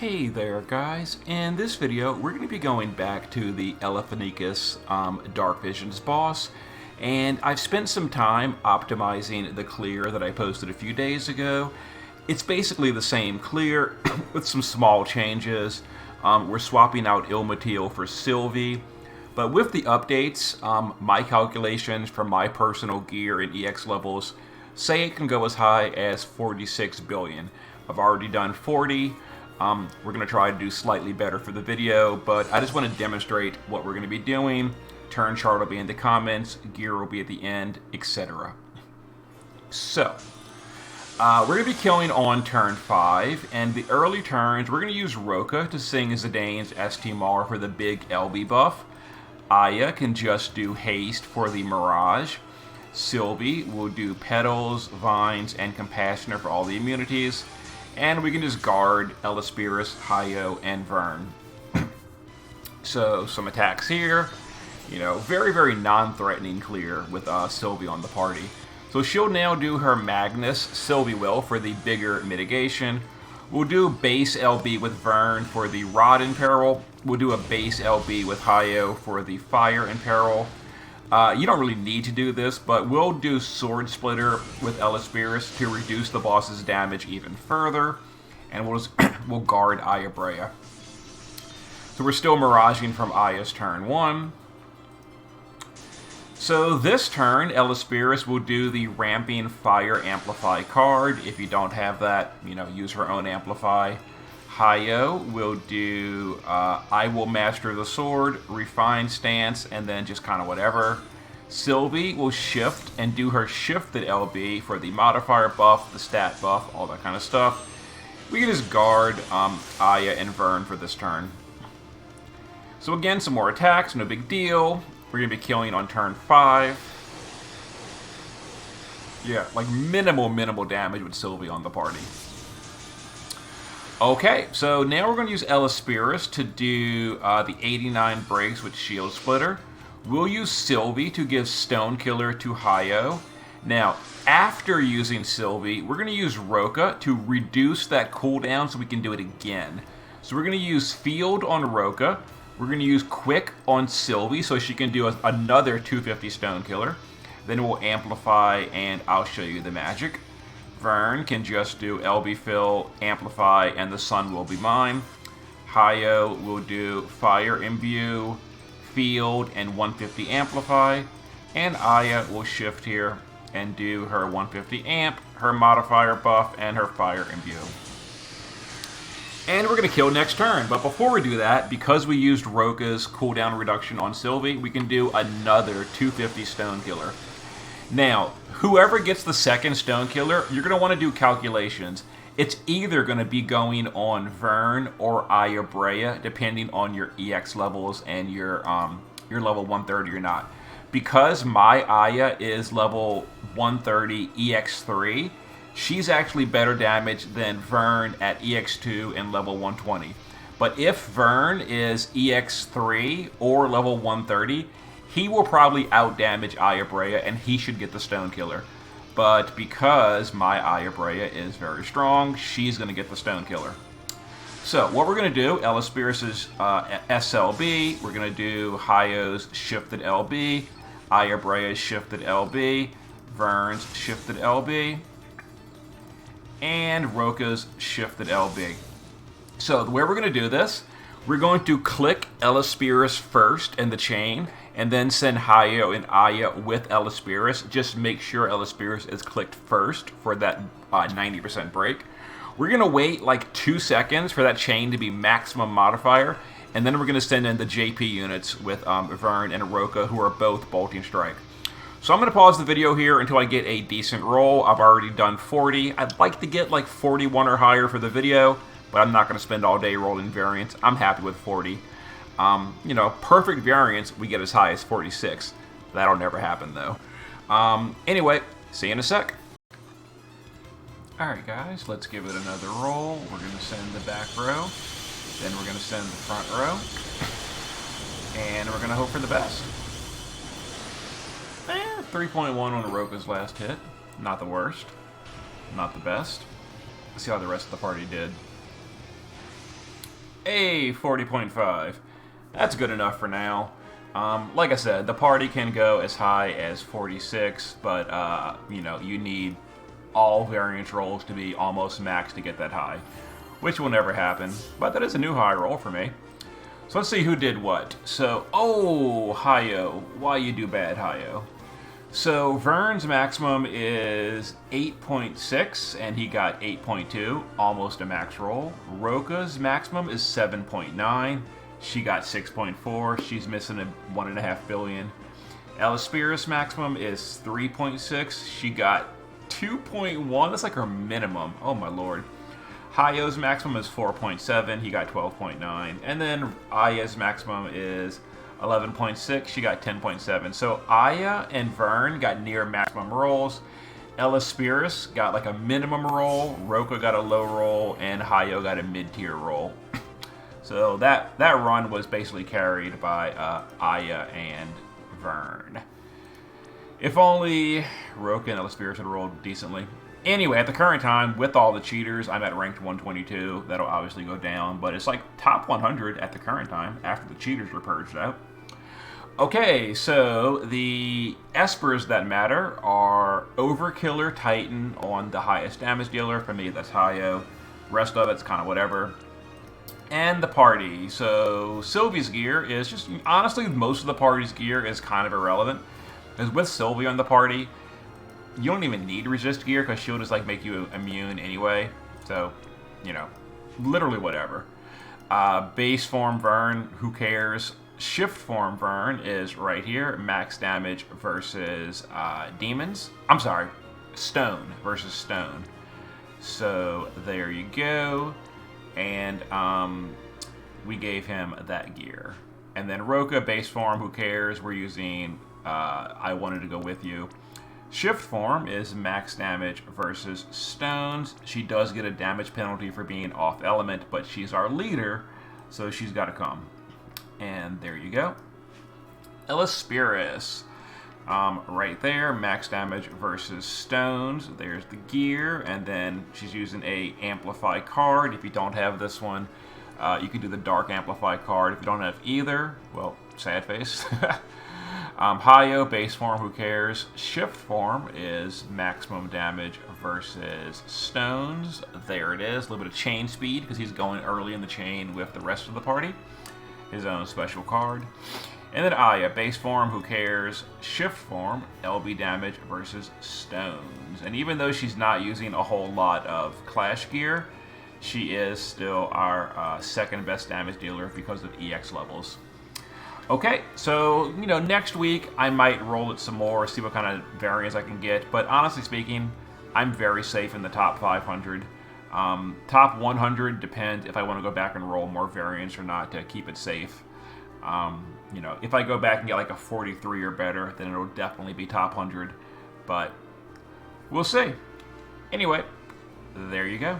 Hey there guys, in this video we're going to be going back to the Elefanikus Dark Visions boss, and I've spent some time optimizing the clear that I posted a few days ago. It's basically the same clear with some small changes. We're swapping out Ilmatil for Sylvie, but with the updates, my calculations from my personal gear and EX levels say it can go as high as 46 billion. I've already done 40. We're going to try to do slightly better for the video, but I just want to demonstrate what we're going to be doing. Turn chart will be in the comments, gear will be at the end, etc. So, we're going to be killing on turn 5, and the early turns, we're going to use Roka to sing Zidane's ST Mar for the big LB buff. Aya can just do Haste for the Mirage. Sylvie will do Petals, Vines, and Compassionate for all the immunities. And we can just guard Elespirus, Hayo, and Vern. So, some attacks here. You know, very, very non-threatening clear with Sylvie on the party. So she'll now do her Magnus, Sylvie will, for the bigger mitigation. We'll do base LB with Vern for the Rod in Peril. We'll do a base LB with Hayo for the Fire in Peril. You don't really need to do this, but we'll do Sword Splitter with Elespirus to reduce the boss's damage even further, and we'll guard Aya Brea. So we're still miraging from Aya's turn 1. So this turn, Elespirus will do the Ramping Fire Amplify card. If you don't have that, you know, use her own Amplify. Hayo will do I will master the sword, refine stance, and then just kind of whatever. Sylvie will shift and do her shifted LB for the modifier buff, the stat buff, all that kind of stuff. We can just guard Aya and Vern for this turn. So again, some more attacks, no big deal. We're going to be killing on turn 5. Yeah, like minimal damage with Sylvie on the party. Okay, so now we're going to use Elespirus to do the 89 breaks with Shield Splitter. We'll use Sylvie to give Stone Killer to Hayo. Now, after using Sylvie, we're going to use Roka to reduce that cooldown so we can do it again. So we're going to use Field on Roka. We're going to use Quick on Sylvie so she can do another 250 Stone Killer. Then we'll Amplify, and I'll show you the magic. Vern can just do LB Fill, Amplify, and the sun will be mine. Hayo will do Fire Imbue, Field, and 150 Amplify. And Aya will shift here and do her 150 Amp, her modifier buff, and her Fire Imbue. And we're going to kill next turn. But before we do that, because we used Roka's cooldown reduction on Sylvie, we can do another 250 Stone Killer. Now, whoever gets the second Stone Killer, you're going to want to do calculations. It's either going to be going on Vern or Aya Brea, depending on your EX levels and your level 130 or not. Because my Aya is level 130 EX3, she's actually better damage than Vern at EX2 and level 120. But if Vern is EX3 or level 130, he will probably outdamage Aya Brea, and he should get the Stone Killer. But because my Aya Brea is very strong, she's going to get the Stone Killer. So what we're going to do, Elespirus' SLB, we're going to do Hayo's Shifted LB, Aya Brea's Shifted LB, Vern's Shifted LB, and Roka's Shifted LB. So the way we're going to do this, we're going to click Elespirus first in the chain, and then send Hayo and Aya with Elespirus. Just make sure Elespirus is clicked first for that 90% break. We're going to wait like 2 seconds for that chain to be maximum modifier, and then we're going to send in the JP units with Vern and Roka, who are both Bolting Strike. So I'm going to pause the video here until I get a decent roll. I've already done 40. I'd like to get like 41 or higher for the video, but I'm not going to spend all day rolling variants. I'm happy with 40. You know, perfect variance, we get as high as 46. That'll never happen, though. Anyway, see you in a sec. Alright, guys, let's give it another roll. We're going to send the back row. Then we're going to send the front row. And we're going to hope for the best. 3.1 on Roka's last hit. Not the worst. Not the best. Let's see how the rest of the party did. A 40.5. That's good enough for now. Like I said, the party can go as high as 46, but you know, you need all variance rolls to be almost max to get that high, which will never happen. But that is a new high roll for me. So let's see who did what. So, oh, Hayo, why you do bad, Hayo? So Vern's maximum is 8.6, and he got 8.2, almost a max roll. Roka's maximum is 7.9. She got 6.4. She's missing a 1.5 billion. Elaspiris maximum is 3.6. She got 2.1. That's like her minimum. Oh my lord. Hayo's maximum is 4.7. He got 12.9. And then Aya's maximum is 11.6. She got 10.7. So Aya and Vern got near maximum rolls. Elaspiris got like a minimum roll. Roka got a low roll. And Hayo got a mid-tier roll. So that run was basically carried by Aya and Vern. If only Roka and Elaspiris had rolled decently. Anyway, at the current time, with all the cheaters, I'm at ranked 122. That'll obviously go down, but it's like top 100 at the current time after the cheaters were purged out. Okay, so the espers that matter are Overkiller Titan on the highest damage dealer. For me, that's Hayo. Rest of it's kind of whatever. And the party. So Sylvie's gear is just, honestly, most of the party's gear is kind of irrelevant. Because with Sylvie on the party, you don't even need resist gear because she'll just like make you immune anyway. So, you know, literally whatever. Base form Vern, who cares? Shift form Vern is right here. Max damage versus demons. I'm sorry, stone versus stone. So there you go. And we gave him that gear. And then Roka, base form, who cares? We're using I Wanted to Go With You. Shift form is max damage versus stones. She does get a damage penalty for being off element, but she's our leader, so she's got to come. And there you go. Elaspiris, right there, max damage versus stones. There's the gear, and then she's using a Amplify card. If you don't have this one, you can do the Dark Amplify card. If you don't have either, well, sad face. Hayo, base form, who cares? Shift form is maximum damage versus stones. There it is. A little bit of chain speed because he's going early in the chain with the rest of the party. His own special card. And then Aya, base form, who cares? Shift form, LB damage versus stones. And even though she's not using a whole lot of clash gear, she is still our second best damage dealer because of EX levels. Okay, so, you know, next week I might roll it some more, see what kind of variants I can get. But honestly speaking, I'm very safe in the top 500. Top 100 depends if I want to go back and roll more variants or not to keep it safe. You know, if I go back and get like a 43 or better, then it'll definitely be top 100. But we'll see. Anyway, there you go.